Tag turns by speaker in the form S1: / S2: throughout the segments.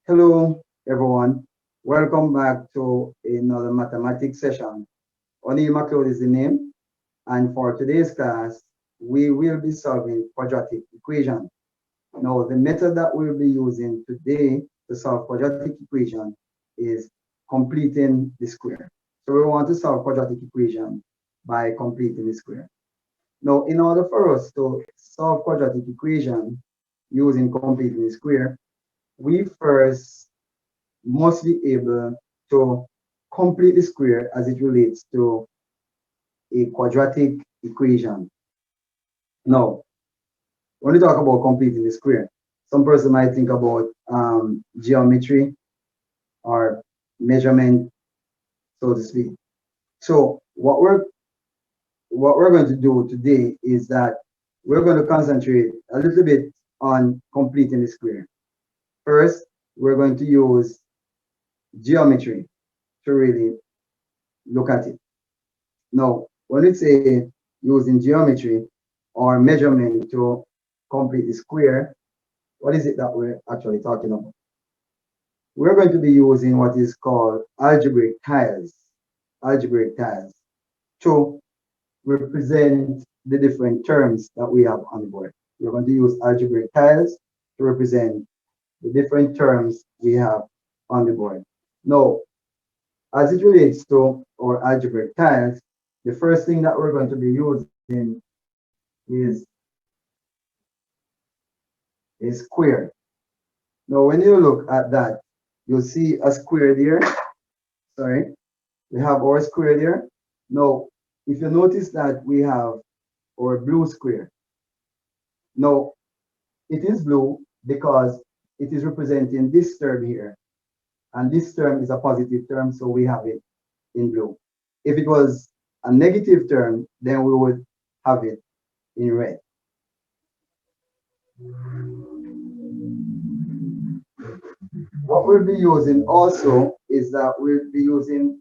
S1: Hello, everyone. Welcome back to another mathematics session. Oni Macleod is the name, and for today's class, we will be solving quadratic equation. Now, the method that we'll be using today to solve quadratic equation is completing the square. So we want to solve quadratic equation by completing the square. Now, in order for us to solve quadratic equation using completing the square, we first must be able to complete the square as it relates to a quadratic equation. Now, when we talk about completing the square, some person might think about geometry or measurement, so to speak. So what we're going to do today is that we're going to concentrate a little bit on completing the square. First, we're going to use geometry to really look at it. Now, when we say using geometry or measurement to complete the square, what is it that we're actually talking about? We're going to be using what is called algebraic tiles to represent the different terms that we have on the board. We're going to use algebraic tiles to represent the different terms we have on the board. Now, as it relates to our algebraic tiles, the first thing that we're going to be using is a square. Now, when you look at that, you'll see a square there. Sorry, we have our square there. Now, if you notice that we have our blue square. Now, it is blue because it is representing this term here. And this term is a positive term, so we have it in blue. If it was a negative term, then we would have it in red. What we'll be using also is that we'll be using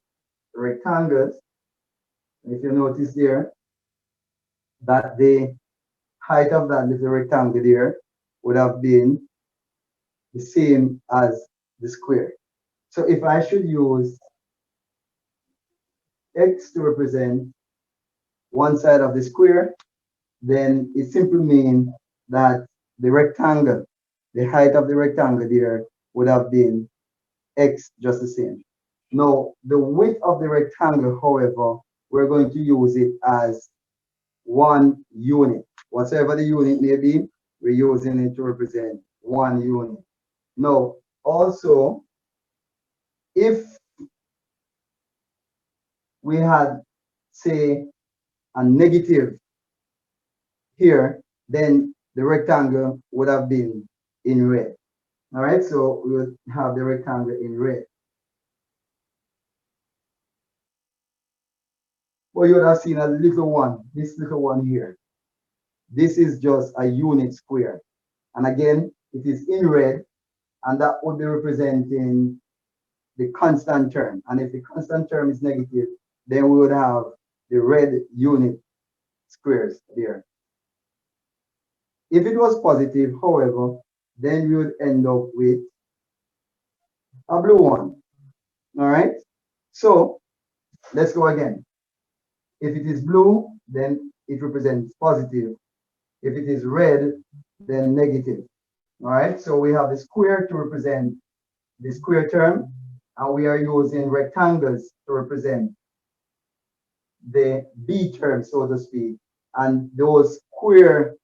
S1: rectangles. If you notice there, that the height of that little rectangle there would have been the same as the square. So if I should use x to represent one side of the square, then it simply means that the rectangle, the height of the rectangle there would have been x just the same. Now, the width of the rectangle, however, we're going to use it as one unit. Whatever the unit may be, we're using it to represent one unit. Now, also, if we had, say, a negative here, then the rectangle would have been in red. All right, so we would have the rectangle in red. Well, you would have seen a little one, this little one here. This is just a unit square. And again, it is in red, and that would be representing the constant term. And if the constant term is negative, then we would have the red unit squares there. If it was positive, however, then we would end up with a blue one. All right? So let's go again. If it is blue, then it represents positive. If it is red, then negative. All right? So we have the square to represent the square term, and we are using rectangles to represent the B term, so to speak. And those square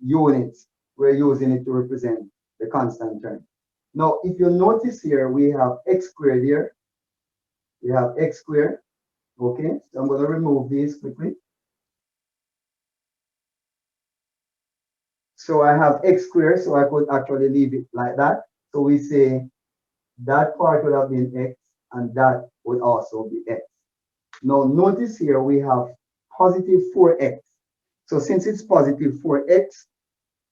S1: units, we're using it to represent the constant term. Now, if you notice here, we have x squared here. We have x squared. Okay, so I'm going to remove these quickly. So I have x squared, so I could actually leave it like that. So we say that part would have been x, and that would also be x. Now, notice here we have positive 4x. So since it's positive 4x,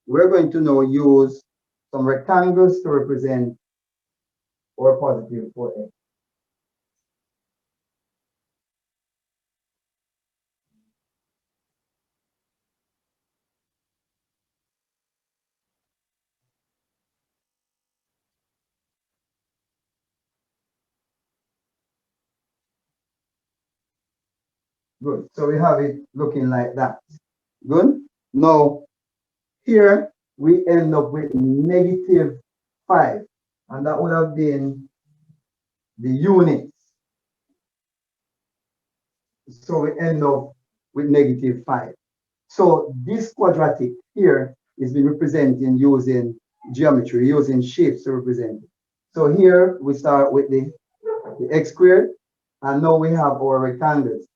S1: we're going to now use some rectangles to represent our positive 4x. Good. So we have it looking like that. Good. Now, here we end up with negative 5. And that would have been the units. So we end up with negative 5. So this quadratic here is being represented using geometry, using shapes to represent it. So here we start with the x squared, and now we have our rectangles.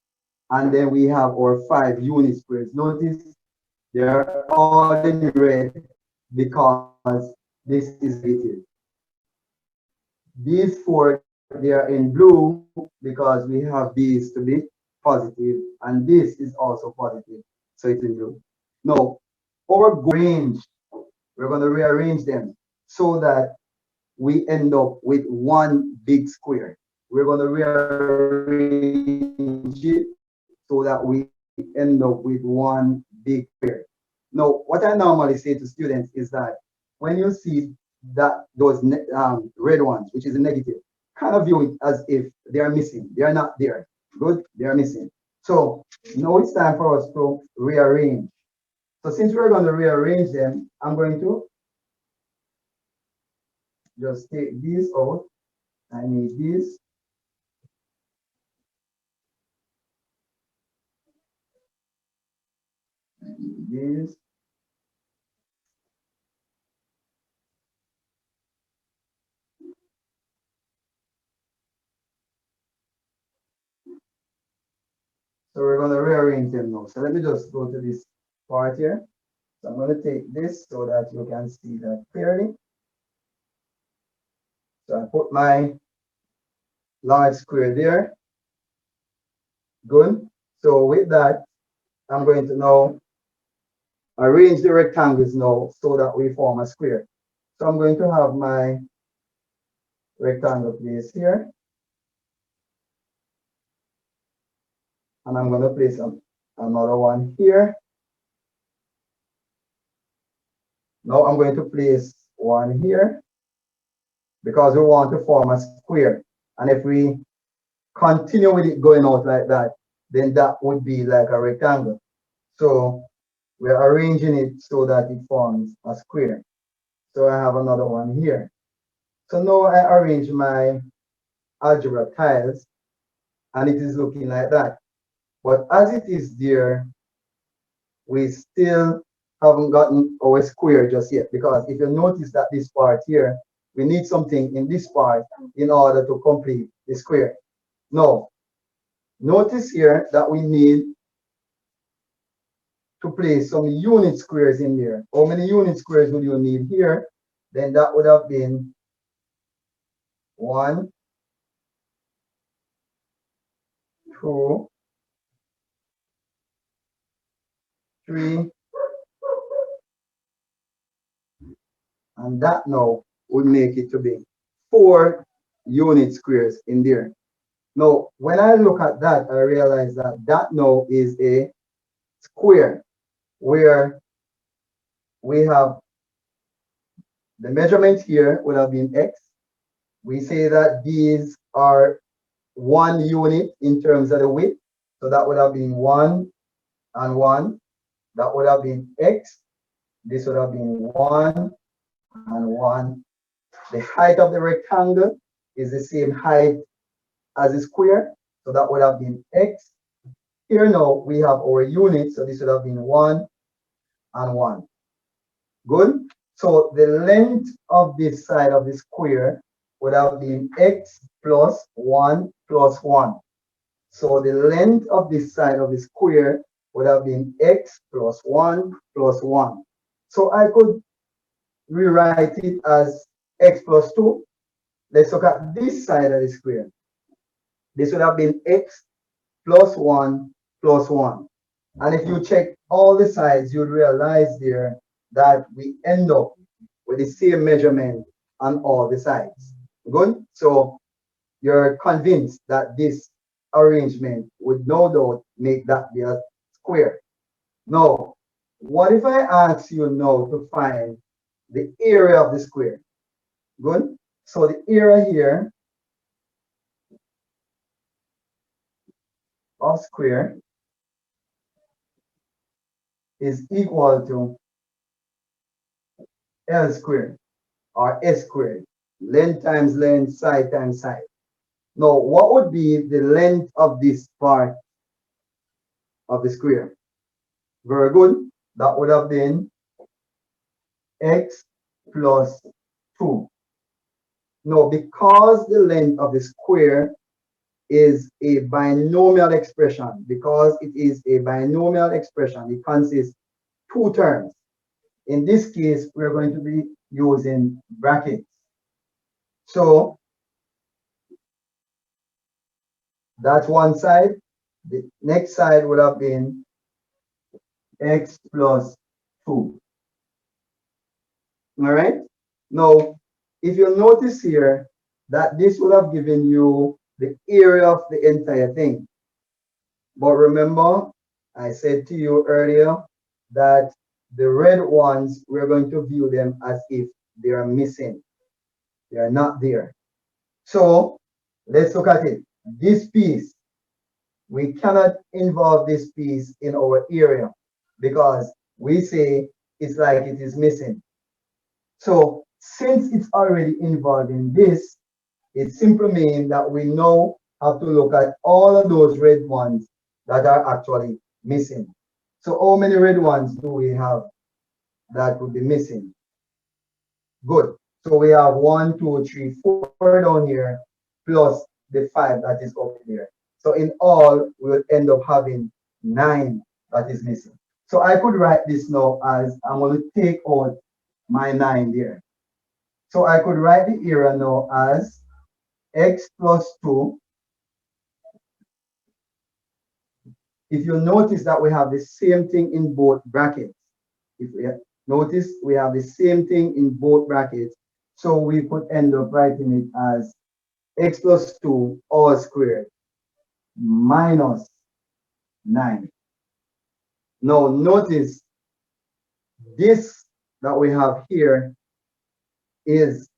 S1: And then we have our 5 unit squares. Notice they're all in red because this is negative. These 4, they are in blue because we have these to be positive, and this is also positive, so it's in blue. Now, our range, we're going to rearrange them so that we end up with one big square. We're going to rearrange it so that we end up with one big square. Now, what I normally say to students is that when you see that those red ones, which is a negative, kind of view it as if they are missing. They are not there. Good, they are missing. So now it's time for us to rearrange. So since we're going to rearrange them, I'm going to just take these out. I need this. I need this. So we're going to rearrange them now. So let me just go to this part here. So I'm going to take this so that you can see that clearly. So I put my large square there. Good. So with that, I'm going to now arrange the rectangles now so that we form a square. So I'm going to have my rectangle place here. And I'm going to place another one here. Now I'm going to place one here because we want to form a square. And if we continue with it going out like that, then that would be like a rectangle. So we're arranging it so that it forms a square. So I have another one here. So now I arrange my algebra tiles and it is looking like that. But as it is there, we still haven't gotten our square just yet, because if you notice that this part here, we need something in this part in order to complete the square. Now, notice here that we need to place some unit squares in there. How many unit squares would you need here? Then that would have been 1, 2, 3, and that now would make it to be 4 unit squares in there. Now, when I look at that, I realize that that now is a square where we have the measurement here would have been x. We say that these are 1 unit in terms of the width. So that would have been 1 and 1. That would have been x. This would have been 1 and 1. The height of the rectangle is the same height as the square. So that would have been x. Here now we have our units. So this would have been 1 and 1. Good. So the length of this side of the square would have been x plus 1 plus 1. So the length of this side of the square would have been x plus 1 plus 1. So I could rewrite it as x plus 2. Let's look at this side of the square. This would have been x plus 1 plus 1. And if you check all the sides, you'll realize there that we end up with the same measurement on all the sides. Good? So you're convinced that this arrangement would no doubt make that be a square. Now, what if I ask you now to find the area of the square? Good? So the area here of square is equal to L squared or S squared. Length times length, side times side. Now, what would be the length of this part of the square? Very good. That would have been x plus 2. Now, because the length of the square is a binomial expression, because it is a binomial expression, it consists two terms. In this case, we're going to be using brackets. So that's one side. The next side would have been x plus 2. All right. Now, if you notice here that this would have given you the area of the entire thing. But remember, I said to you earlier that the red ones, we're going to view them as if they are missing. They are not there. So let's look at it. This piece, we cannot involve this piece in our area because we say it's like it is missing. So since it's already involved in this, it simply means that we now have to look at all of those red ones that are actually missing. So how many red ones do we have that would be missing? Good. So we have 1, 2, 3, 4 down here, plus the 5 that is up there. So in all, we'll end up having 9 that is missing. So I could write this now as I'm going to take out my 9 there. So I could write the area now as x plus 2. If you notice that we have the same thing in both brackets, if we notice we have the same thing in both brackets, so we could end up writing it as x plus 2 all squared minus 9. Now notice this that we have here is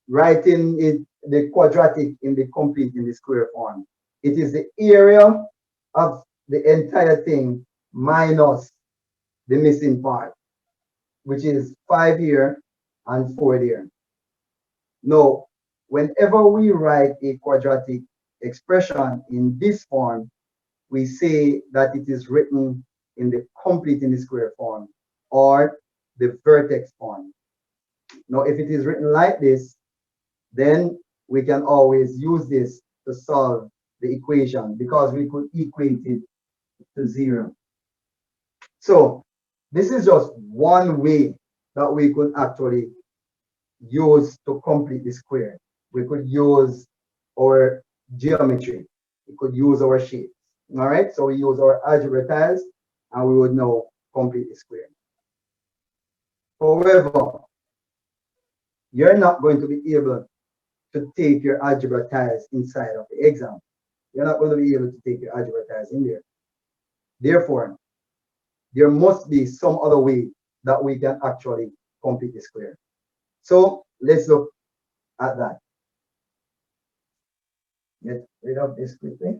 S1: writing it the quadratic in the complete in the square form. It is the area of the entire thing minus the missing part, which is 5 here and 4 there. Now, whenever we write a quadratic expression in this form, we say that it is written in the complete in the square form or the vertex form. Now, if it is written like this, then we can always use this to solve the equation because we could equate it to 0. So this is just one way that we could actually use to complete the square. We could use our geometry. We could use our shapes. All right, so we use our algebra tiles and we would now complete the square. However, you're not going to be able to take your algebra tiles inside of the exam. You're not going to be able to take your algebra tiles in there. Therefore, there must be some other way that we can actually complete the square. So let's look at that. Get rid of this quickly.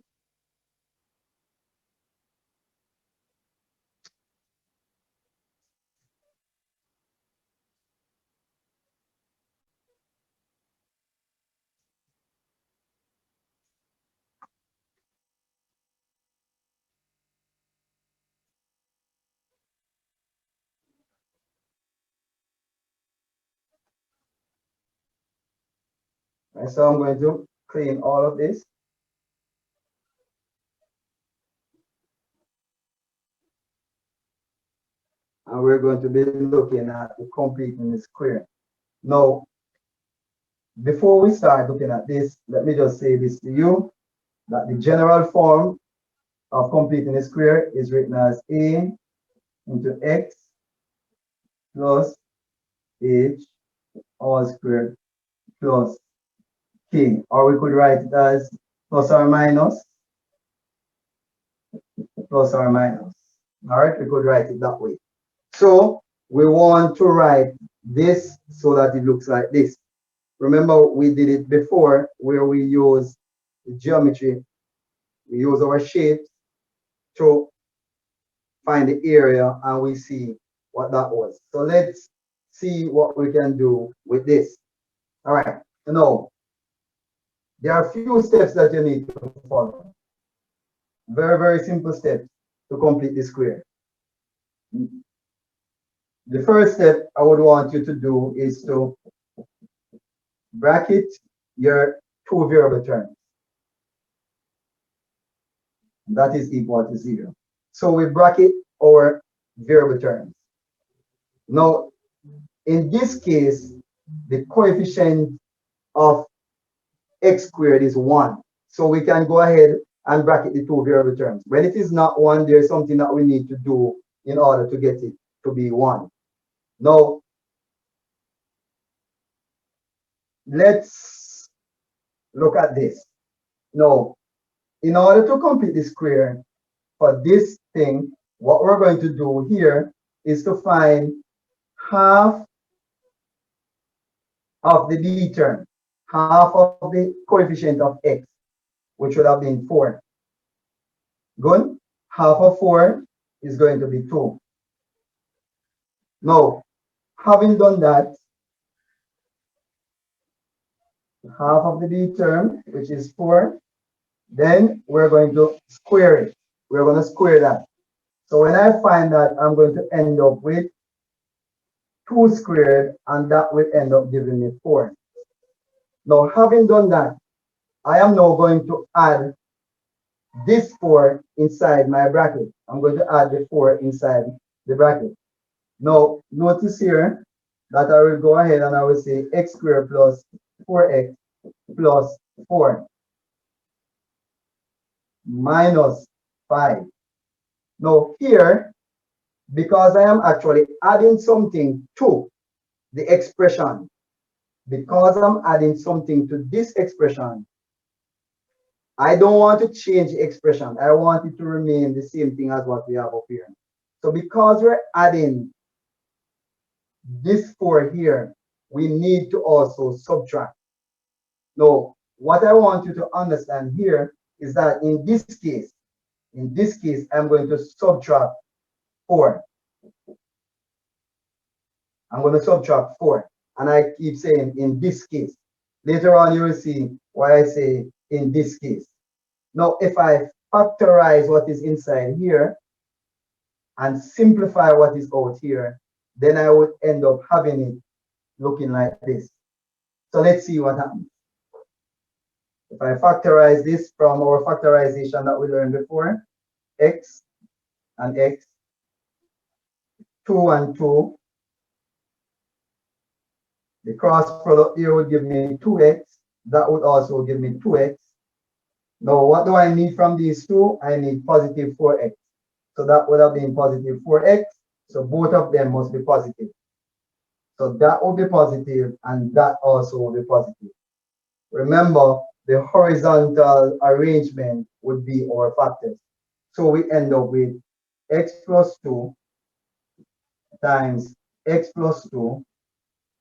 S1: Right, so I'm going to clean all of this. And we're going to be looking at the completing the square. Now, before we start looking at this, let me just say this to you, that the general form of completing a square is written as a into x plus h all squared plus k. Or we could write it as plus or minus, plus or minus. All right, we could write it that way. So we want to write this so that it looks like this. Remember, we did it before where we use the geometry, we use our shapes to find the area and we see what that was. So let's see what we can do with this. All right, now there are a few steps that you need to follow. Very, very simple steps to complete the square. The first step I would want you to do is to bracket your two variable terms. That is equal to 0. So we bracket our variable terms. Now, in this case, the coefficient of x squared is 1. So we can go ahead and bracket the two variable terms. When it is not 1, there's something that we need to do in order to get it to be 1. Now, let's look at this. Now, in order to complete the square for this thing, what we're going to do here is to find half of the b term, half of the coefficient of x, which would have been 4. Good? Half of 4 is going to be 2. Now, having done that, half of the b term, which is 4, then we're going to square it. We're going to square that. So when I find that, I'm going to end up with 2 squared, and that will end up giving me 4. Now, having done that, I am now going to add this 4 inside my bracket. I'm going to add the 4 inside the bracket. Now, notice here that I will go ahead and I will say x squared plus 4x plus 4 minus 5. Now, here, because I am actually adding something to the expression, because I'm adding something to this expression, I don't want to change the expression. I want it to remain the same thing as what we have up here. So because we're adding this 4 here, we need to also subtract. Now, what I want you to understand here is that in this case, I'm going to subtract 4. I'm going to subtract 4. And I keep saying in this case. Later on, you will see why I say in this case. Now, if I factorize what is inside here and simplify what is out here, then I would end up having it looking like this. So let's see what happens. If I factorize this from our factorization that we learned before, x and x, 2 and 2, the cross product here would give me 2x. That would also give me 2x. Now, what do I need from these two? I need positive 4x. So that would have been positive 4x. So both of them must be positive. So that will be positive, and that also will be positive. Remember, the horizontal arrangement would be our factors. So we end up with x plus 2 times x plus 2.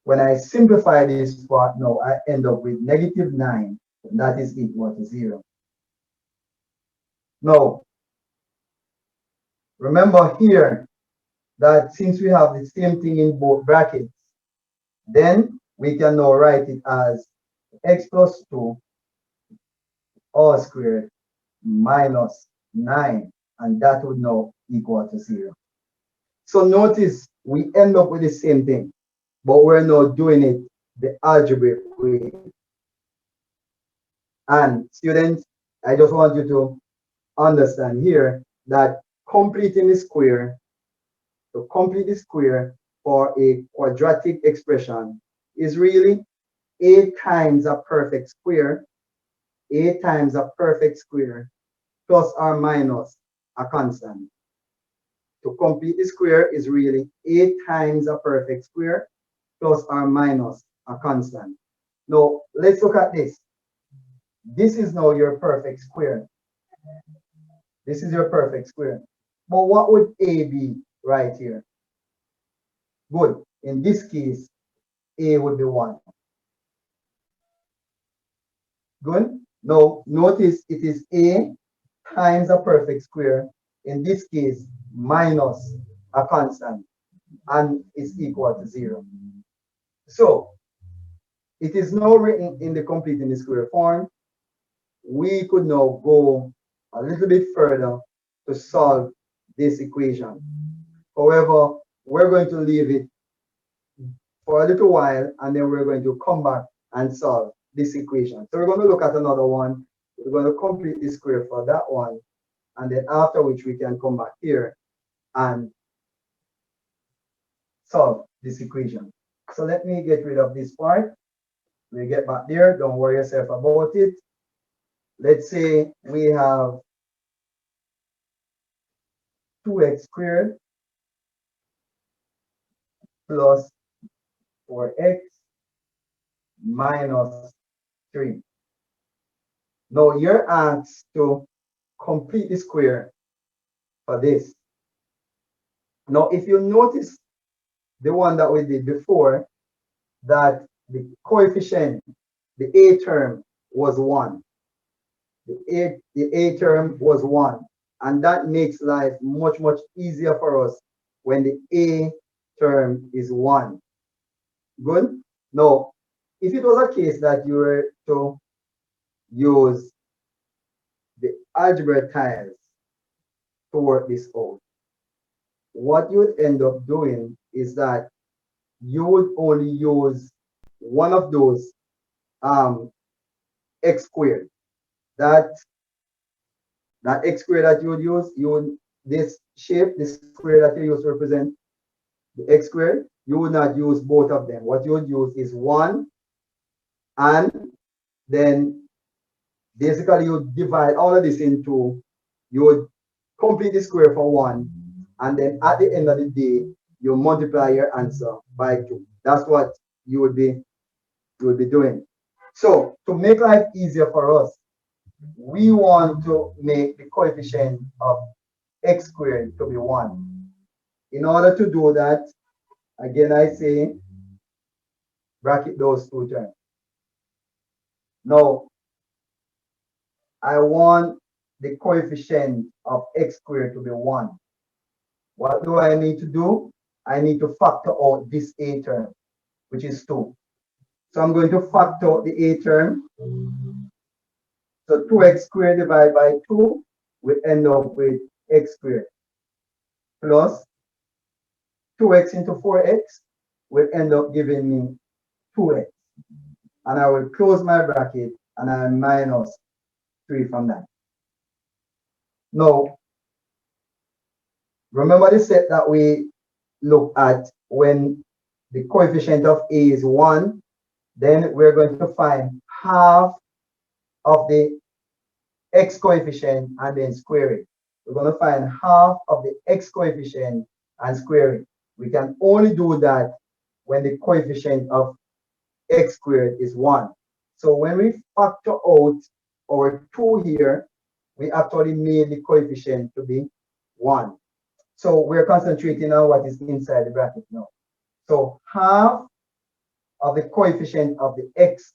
S1: When I simplify this part now, I end up with negative 9. And that is equal to 0. Now, remember here that since we have the same thing in both brackets, then we can now write it as x plus 2 all squared minus 9, and that would now equal to 0. So notice we end up with the same thing, but we're now doing it the algebraic way. And students, I just want you to understand here that completing the square, to complete the square for a quadratic expression is really a times a perfect square, a times a perfect square, plus or minus a constant. To complete the square is really a times a perfect square, plus or minus a constant. Now, let's look at this. This is now your perfect square. This is your perfect square. But what would A be right here? Good. In this case, A would be 1. Good. Now, notice it is A times a perfect square. in this case, minus a constant, and is equal to 0. So it is now written in the complete in the square form. We could now go a little bit further to solve this equation. However, we're going to leave it for a little while, and then we're going to come back and solve this equation. So we're going to look at another one. We're going to complete the square for that one, and then after which we can come back here and solve this equation. So let me get rid of this part. We get back there. Don't worry yourself about it. Let's say we have 2x squared plus 4x minus 3. Now you're asked to complete the square for this. Now, if you notice the one that we did before, that the coefficient, the a term was 1. The a term was 1. And that makes life much, much easier for us when the a term is 1. Good? Now, if it was a case that you were to use the algebra tiles to work this out, what you would end up doing is that you would only use one of those x squared. That x squared that you would use, this shape, this square that you use to represent the x squared, you would not use both of them. What you would use is 1, and then basically you would divide all of this into, you would complete the square for 1, and then at the end of the day, you multiply your answer by 2. That's what you would be doing. So to make life easier for us, we want to make the coefficient of x squared to be 1. In order to do that, again I say bracket those two terms. Now I want the coefficient of x squared to be 1. What do I need to do? I need to factor out this a term, which is 2. So I'm going to factor out the a term. So 2x squared divided by 2 will end up with x squared plus 2x into 4x will end up giving me 2x. And I will close my bracket and I minus 3 from that. Now, remember the set that we looked at when the coefficient of a is 1, then we're going to find half of the x coefficient and then square it. We're going to find half of the x coefficient and square it. We can only do that when the coefficient of x squared is 1. So when we factor out our 2 here, we actually made the coefficient to be 1. So we're concentrating on what is inside the bracket now. So half of the coefficient of the x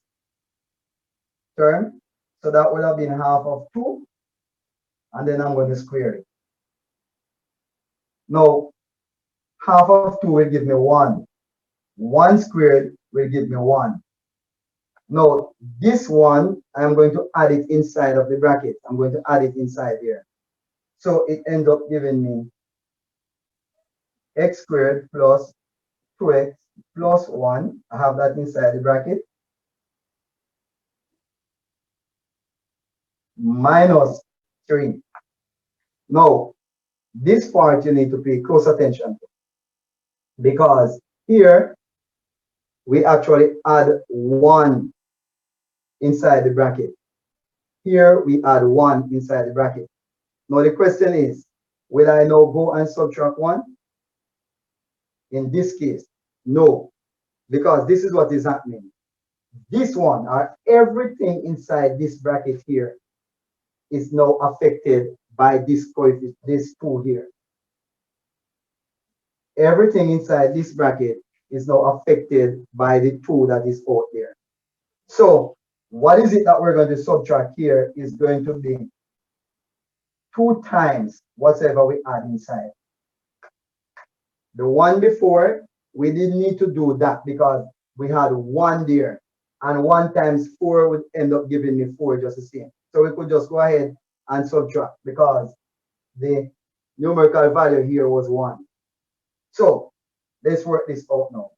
S1: term, so that would have been half of 2, and then I'm going to square it. Now, half of 2 will give me 1. 1 squared will give me 1. Now, this one, I'm going to add it inside of the bracket. I'm going to add it inside here. So it ends up giving me x squared plus 2x plus 1. I have that inside the bracket. Minus 3. Now, this part you need to pay close attention to, because here we actually add 1 inside the bracket. Here we add 1 inside the bracket. Now the question is, will I now go and subtract 1? In this case, no, because this is what is happening. This one, or everything inside this bracket here, is now affected by this coefficient, this 2 here. Everything inside this bracket is now affected by the 2 that is out there. So what is it that we're going to subtract here is going to be 2 times whatever we add inside. The one before, we didn't need to do that because we had 1 there. And 1 times 4 would end up giving me 4 just the same. So we could just go ahead and subtract because the numerical value here was 1. So let's work this out now.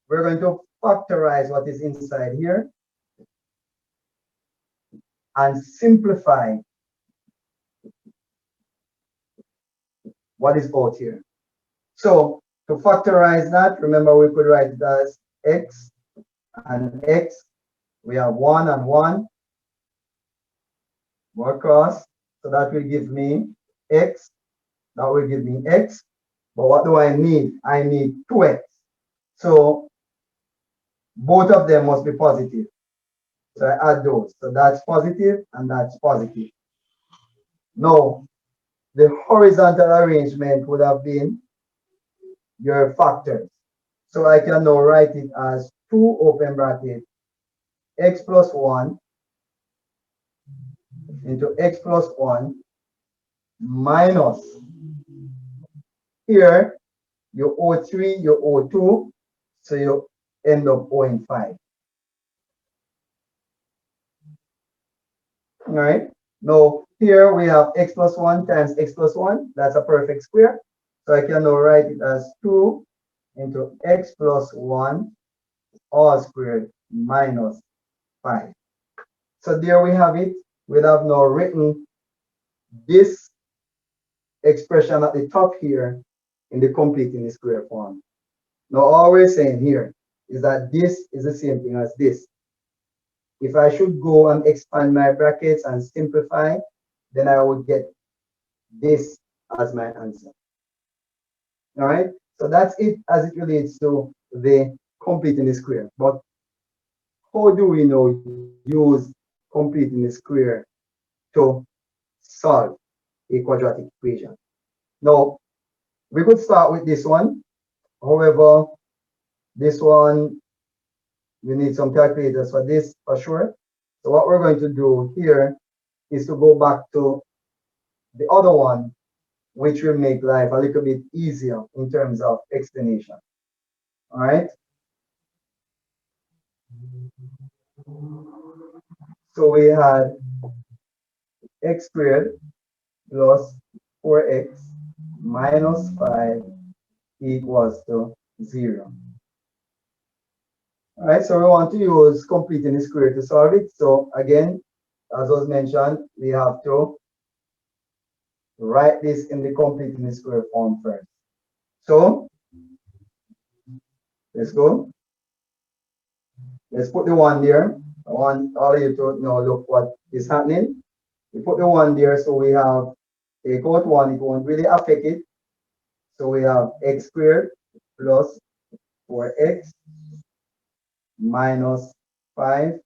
S1: We're going to factorize what is inside here and simplify what is out here. So to factorize that, remember we could write it as x and x. We have 1 and 1. Go across. So that will give me x. That will give me x. But what do I need? I need 2x. So both of them must be positive. So I add those. So that's positive and that's positive. Now, the horizontal arrangement would have been your factors. So I can now write it as 2 open bracket x plus 1 into x plus 1 minus, here you owe 3, you owe 2, so you end up owing 5. All right. Now here we have x plus 1 times x plus 1. That's a perfect square. So I can now write it as 2 into x plus 1 all squared minus 5. So there we have it. We have now written this expression at the top here in the completing square form. Now all we're saying here is that this is the same thing as this. If I should go and expand my brackets and simplify, then I would get this as my answer. All right, so that's it as it relates to the completing the square. But how do we know use completing the square to solve a quadratic equation? Now, we could start with this one. However, this one, we need some calculators for this for sure. So what we're going to do here is to go back to the other one, which will make life a little bit easier in terms of explanation. All right. So we had x squared plus 4x minus 5 equals to 0. All right, so we want to use completing the square to solve it. So again, as was mentioned, we have to write this in the completing the square form first. So let's go. Let's put the 1 there. I want all of you to now look what is happening. We put the 1 there, so we have take out 1, it won't really affect it. So we have x squared plus 4x minus 5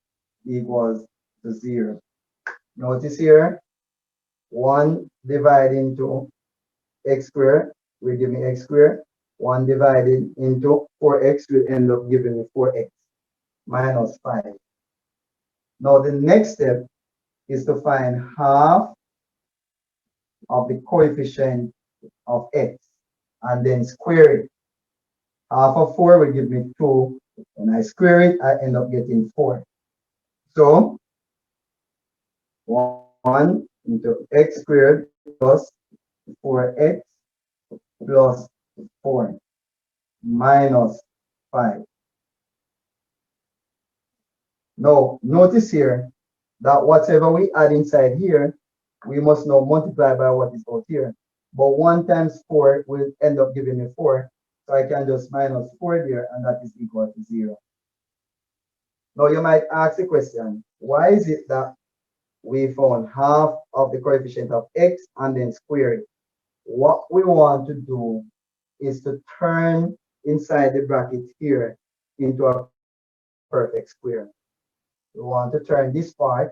S1: equals to 0. Notice here, 1 divided into x squared will give me x squared. 1 divided into 4x will end up giving me 4x minus 5. Now the next step is to find half of the coefficient of x and then square it. Half of 4 will give me 2. When I square it, I end up getting 4. So 1 into x squared plus 4x plus 4 minus 5. Now, notice here that whatever we add inside here, we must now multiply by what is out here. But 1 times 4 will end up giving me 4. So I can just minus 4 there, and that is equal to 0. Now, you might ask the question, why is it that we found half of the coefficient of x and then square it? What we want to do is to turn inside the bracket here into a perfect square. We want to turn this part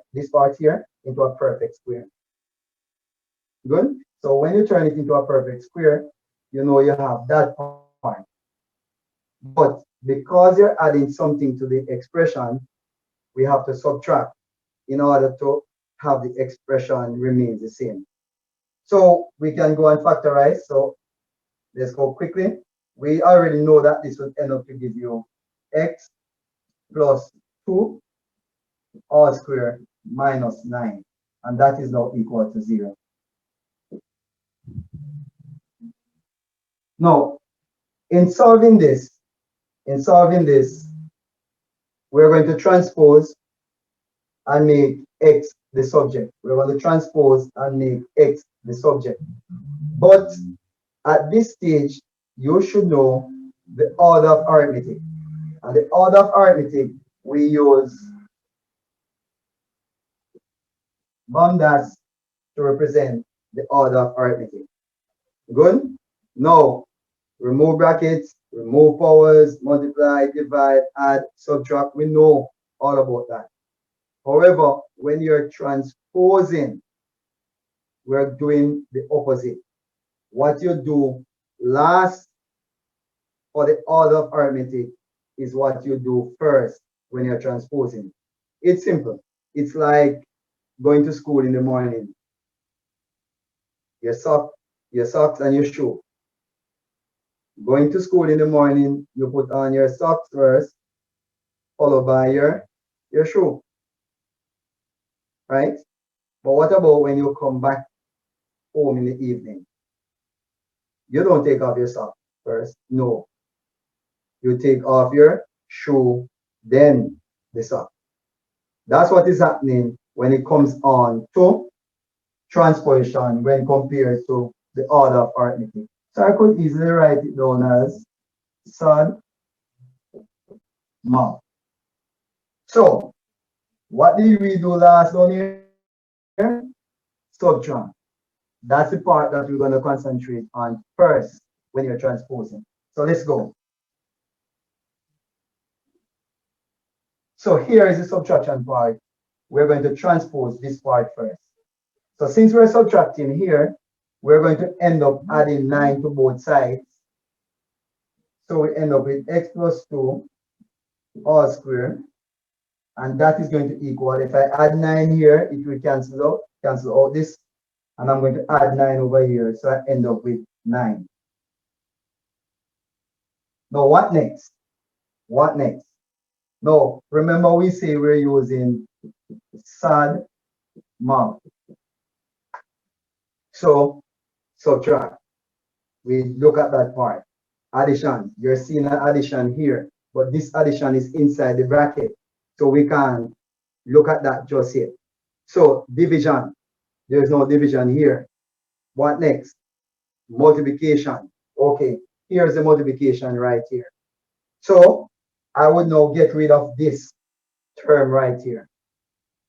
S1: here into a perfect square. Good? So when you turn it into a perfect square, you know you have that part. But because you're adding something to the expression, we have to subtract in order to have the expression remain the same. So we can go and factorize. So let's go quickly. We already know that this will end up to give you x plus 2 all squared minus 9. And that is now equal to 0. Now, in solving this, we're going to transpose and make x the subject. We're going to transpose and make x the subject. But at this stage, you should know the order of arithmetic. And the order of arithmetic, we use lambdas to represent the order of arithmetic. Good? Now, remove brackets, remove powers, multiply, divide, add, subtract. We know all about that. However, when you're transposing, we're doing the opposite. What you do last for the order of arithmetic is what you do first when you're transposing. It's simple. It's like going to school in the morning. Your socks and your shoe. Going to school in the morning, you put on your socks first, followed by your shoe. Right? But what about when you come back home in the evening? You don't take off your socks first. No. You take off your shoe, then the sock. That's what is happening when it comes on to transposition when compared to the order of arithmetic. So I could easily write it down as sod mouth. So what did we do last down here? Subtract. That's the part that we're going to concentrate on first when you're transposing. So let's go. So here is the subtraction part. We're going to transpose this part first. So since we're subtracting here, we're going to end up adding 9 to both sides. So we end up with x plus 2 all squared. And that is going to equal, if I add 9 here, it will cancel out this. And I'm going to add 9 over here. So I end up with 9. Now what next? What next? Now, remember we say we're using SAD map. So subtract. We look at that part. Addition. You're seeing an addition here, but this addition is inside the bracket. So we can't look at that just yet. So division. There's no division here. What next? Multiplication. Okay, here's the multiplication right here. So I would now get rid of this term right here.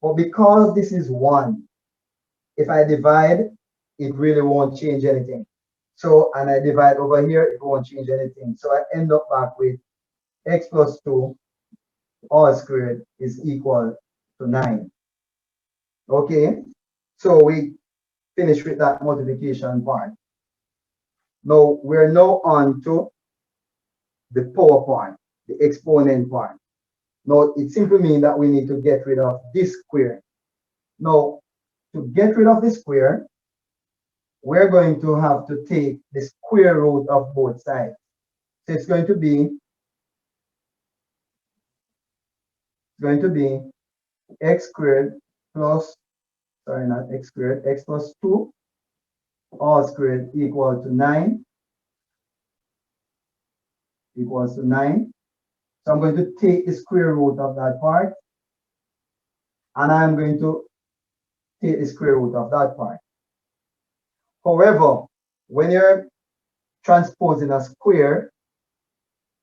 S1: But because this is 1, if I divide, it really won't change anything. So, and I divide over here, it won't change anything. So I end up back with x plus 2 all squared is equal to 9. Okay, so we finish with that multiplication part. Now, we're now on to the power part, the exponent part. Now, it simply means that we need to get rid of this square. Now, to get rid of the square, we're going to have to take the square root of both sides. So it's going to be x squared plus, sorry, not x squared, x plus 2 all squared equal to 9. Equals to 9. So I'm going to take the square root of that part, and I'm going to take the square root of that part. However, when you're transposing a square,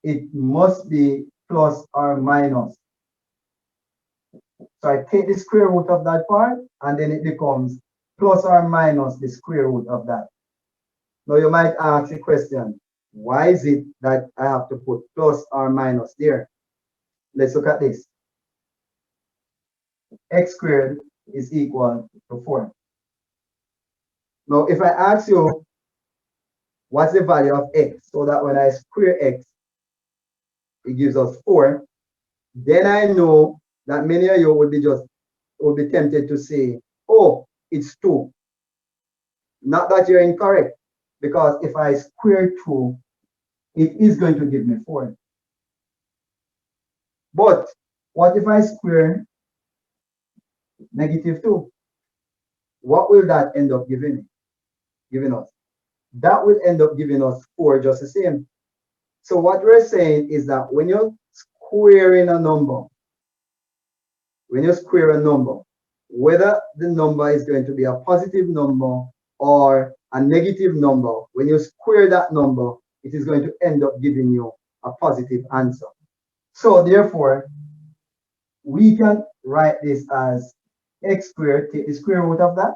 S1: it must be plus or minus. So I take the square root of that part, and then it becomes plus or minus the square root of that. Now you might ask a question, why is it that I have to put plus or minus there? Let's look at this. X squared is equal to 4. Now, if I ask you, what's the value of x? So that when I square x, it gives us 4. Then I know that many of you would be tempted to say, oh, it's 2. Not that you're incorrect, because if I square 2, it is going to give me 4. But what if I square -2? What will that end up giving us? That will end up giving us 4 just the same. So what we're saying is that when you're squaring a number, when you square a number, whether the number is going to be a positive number or a negative number, when you square that number, it is going to end up giving you a positive answer. So therefore, we can write this as x squared, take the square root of that,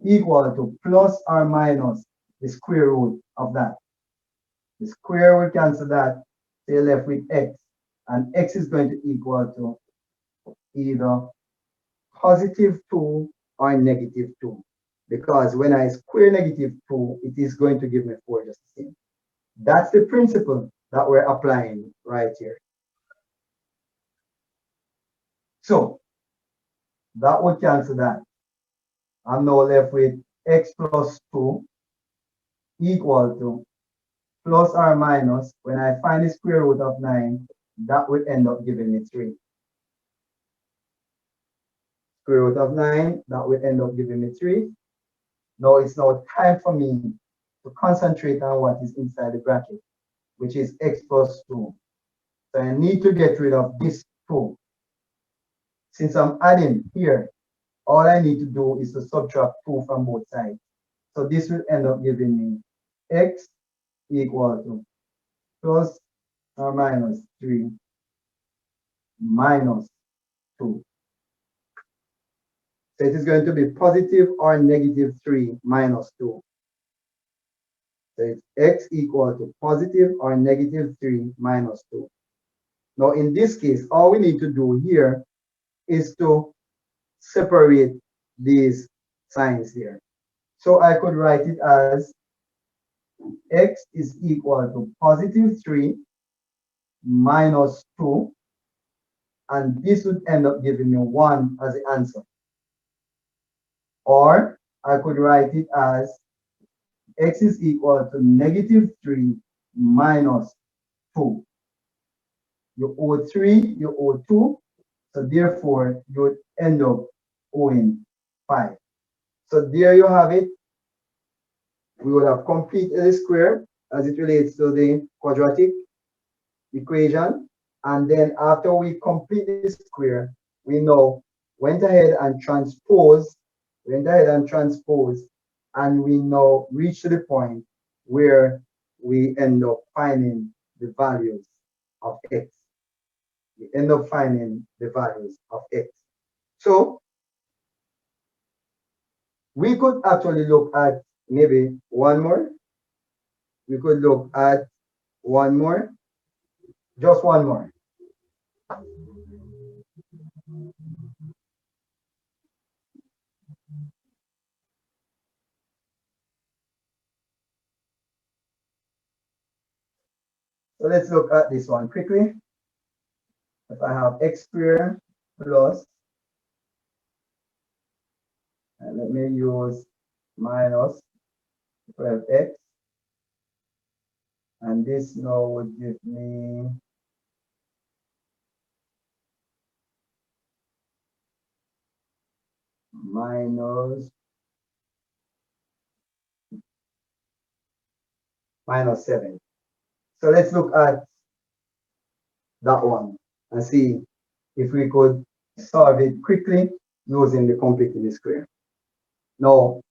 S1: equal to plus or minus the square root of that. The square will cancel that, so you're left with x, and x is going to equal to either +2 or -2. Because when I square -2, it is going to give me 4 just the same. That's the principle that we're applying right here. So that would cancel that. I'm now left with x plus 2 equal to plus or minus, when I find the square root of 9, that would end up giving me 3. Square root of 9, that would end up giving me 3. Now it's now time for me to concentrate on what is inside the bracket, which is x plus 2. So I need to get rid of this 2. Since I'm adding here, all I need to do is to subtract 2 from both sides. So this will end up giving me x equal to plus or minus 3 minus 2. So it is going to be positive or -3 minus 2. So it's x equal to positive or -3 minus 2. Now in this case, all we need to do here is to separate these signs here. So I could write it as x is equal to +3 minus 2, and this would end up giving me 1 as the answer. Or I could write it as x is equal to -3 minus 2. You owe 3, you owe 2, so therefore you would end up owing 5. So there you have it. We would have completed the square as it relates to the quadratic equation. And then after we complete the square, we now went ahead and transposed, and we now reach to the point where we end up finding the values of x. We end up finding the values of x. So we could actually look at maybe one more. We could look at one more, just one more. So let's look at this one quickly. If I have x squared plus, and let me use minus 12x, and this now would give me minus 7. So let's look at that one and see if we could solve it quickly using the completing the square. Now,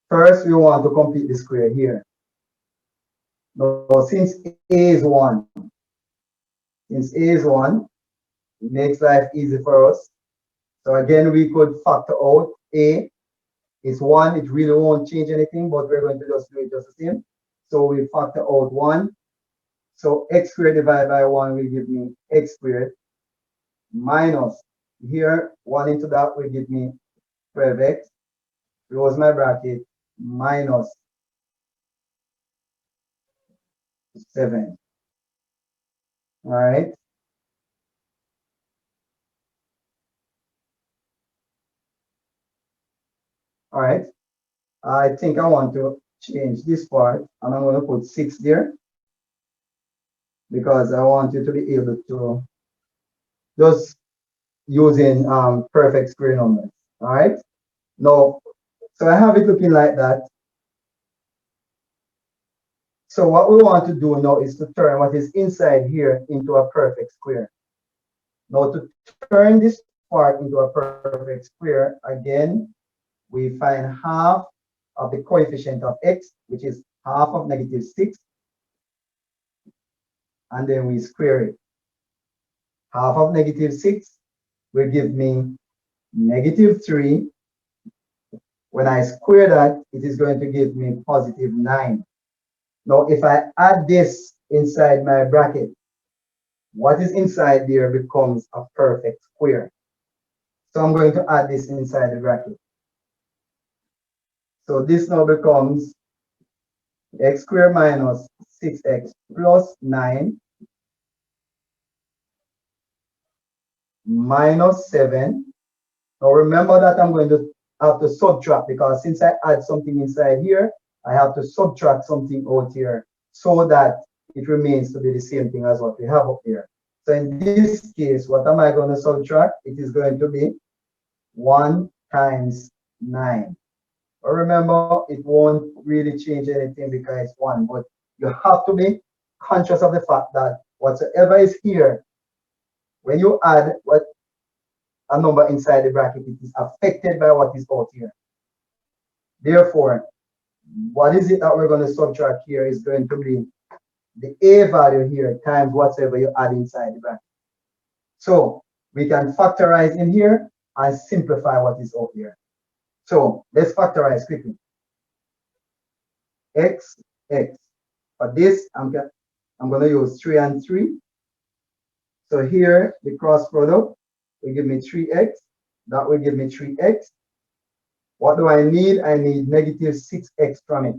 S1: first we want to complete the square here. Now, since a is 1, it makes life easy for us. So again, we could factor out a is 1. It really won't change anything, but we're going to just do it just the same. So we factor out 1. So x squared divided by 1 will give me x squared minus, here 1 into that will give me 12x, close my bracket, minus 7. All right. All right. I think I want to change this part and I'm going to put 6 there because I want you to be able to just using perfect square numbers. All right. Now, so I have it looking like that. So what we want to do now is to turn what is inside here into a perfect square. Now to turn this part into a perfect square, again, we find half of the coefficient of x, which is half of -6, and then we square it. Half of -6 will give me -3. When I square that, it is going to give me +9. Now, if I add this inside my bracket, what is inside there becomes a perfect square. So I'm going to add this inside the bracket. So this now becomes x squared minus 6x plus 9 minus 7. Now remember that I'm going to have to subtract because since I add something inside here, I have to subtract something out here so that it remains to be the same thing as what we have up here. So in this case, what am I going to subtract? It is going to be 1 times 9. But remember, it won't really change anything because it's 1, but you have to be conscious of the fact that whatsoever is here, when you add what a number inside the bracket, it is affected by what is out here. Therefore, what is it that we're going to subtract here is going to be the a value here times whatever you add inside the bracket. So we can factorize in here and simplify what is out here. So let's factorize quickly. X. For this, I'm going to use 3 and 3. So here, the cross product will give me 3x. That will give me 3x. What do I need? I need -6x from it.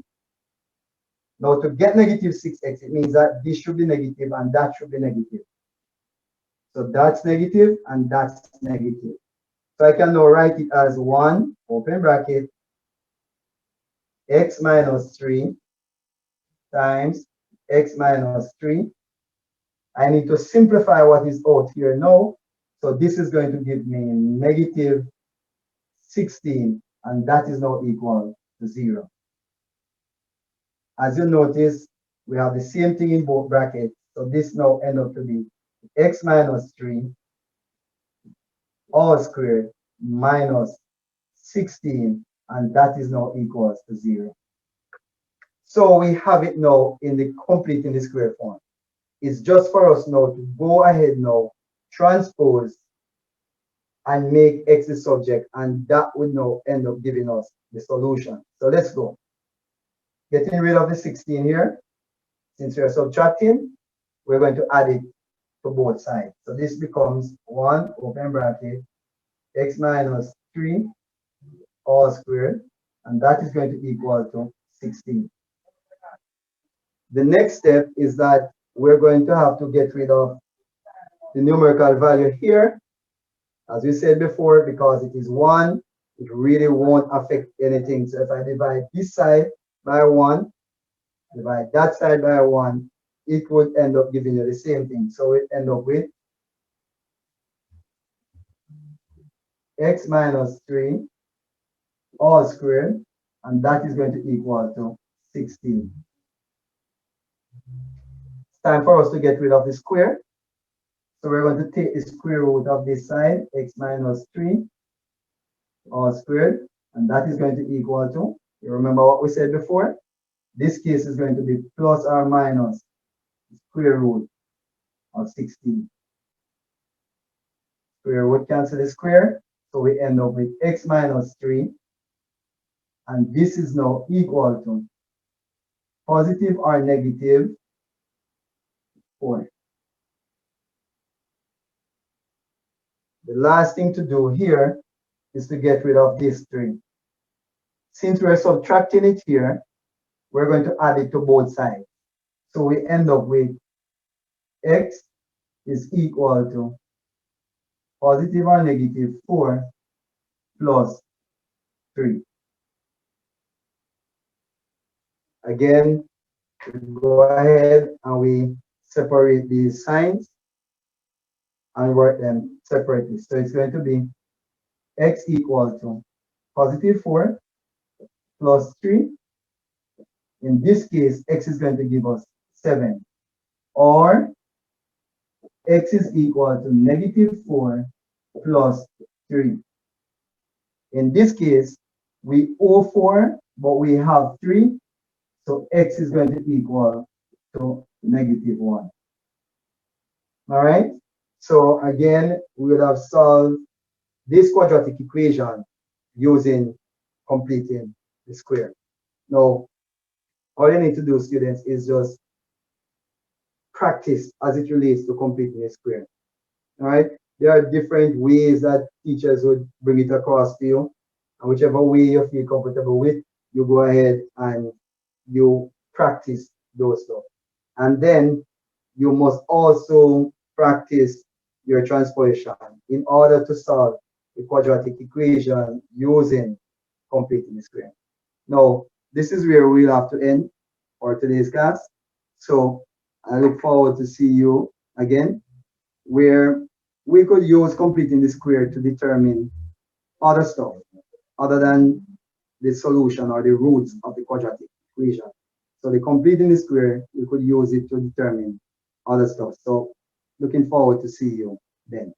S1: Now, to get -6x, it means that this should be negative and that should be negative. So that's negative and that's negative. So I can now write it as 1, open bracket, x minus 3 times x minus 3. I need to simplify what is out here now. So this is going to give me -16, and that is now equal to 0. As you notice, we have the same thing in both brackets. So this now ends up to be x minus 3 all squared minus 16, and that is now equals to 0. So we have it now in the complete in the square form. It's just for us now to go ahead now, transpose, and make x the subject, and that would now end up giving us the solution. So let's go. Getting rid of the 16 here. Since we are subtracting, we're going to add it to both sides. So this becomes 1, open bracket, x minus 3 all squared, and that is going to equal to 16. The next step is that we're going to have to get rid of the numerical value here. As we said before, because it is 1, it really won't affect anything. So if I divide this side by 1, divide that side by 1, it would end up giving you the same thing. So we end up with x minus 3 all squared, and that is going to equal to 16. It's time for us to get rid of the square. So we're going to take the square root of this side, x minus 3 all squared, and that is going to equal to, you remember what we said before? This case is going to be plus or minus the square root of 16. Square root cancel the square, so we end up with x minus 3, and this is now equal to positive or negative 4. The last thing to do here is to get rid of this 3. Since we're subtracting it here, we're going to add it to both sides. So we end up with x is equal to positive or negative 4 plus 3. Again, we go ahead and we separate these signs and write them separately. So it's going to be x equal to positive 4 plus 3. In this case, x is going to give us 7. Or x is equal to negative 4 plus 3. In this case, we owe 4, but we have 3. So x is going to equal to negative 1. All right? So again, we would have solved this quadratic equation using completing the square. Now, all you need to do, students, is just practice as it relates to completing a square. All right? There are different ways that teachers would bring it across to you. And whichever way you feel comfortable with, you go ahead and you practice those stuff. And then you must also practice your transposition in order to solve the quadratic equation using completing the square. Now, this is where we'll have to end for today's class. So I look forward to see you again, where we could use completing the square to determine other stuff other than the solution or the roots of the quadratic equation. So the completing the square, we could use it to determine other stuff. So looking forward to see you then.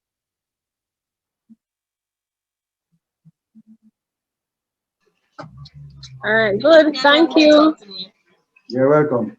S2: All right, good. Thank you.
S1: You're welcome.